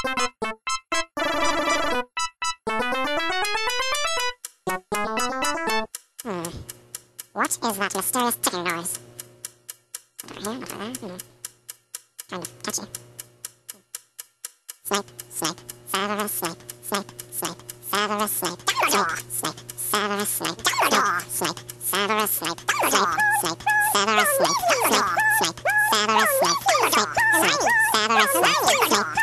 What is that mysterious ticking noise? Not over here, not over there. Kind of touchy. Snape, Snape, Severus Snape, Snape, Snape, Severus Snape, Snape, Snape, Severus Snape, Snape, Snape, Severus Snape, Snape, Snape, Severus Snape, Snape, Snape, Severus Snape, Snape, Snape, Severus Snape, Snape.